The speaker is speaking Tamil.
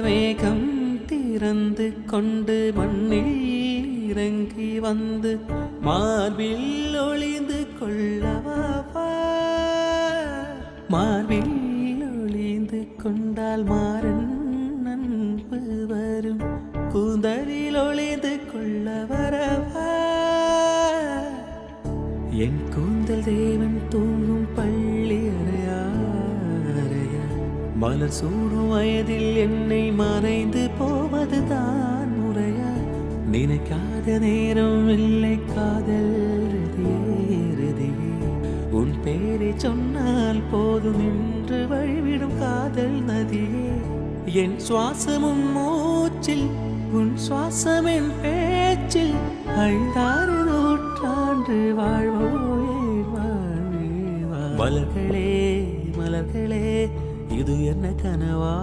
மேகம் திறந்து கொண்டு மண்ணில் இறங்கி வந்து மார்பில் ஒளிந்து கொள்ளவா மார்பில் ஒளிந்து கொண்டால் மாறன் நன்பு வரும் கூந்தலில் ஒளிந்து கொள்ள வரவா என் கூந்தல் தேவன் தூங்கும் பள்ளி அறையா மலர் சூடும் வயதில் என்னை மறைந்து போவதுதான் முறையா நினைக்காத நேரம் இல்லை காதல் ரதியே உன் பேரை சொன்னால் போதும் என்று வழிவிடும் காதல் நதியே என் சுவாசமும் மூச்சில் உன் சுவாசம் என் பேச்சில் 5-6 நூற்றாண்டு வாழ்வோயே வாழ்வே மலர்களே மலர்களே இது என்ன கனவா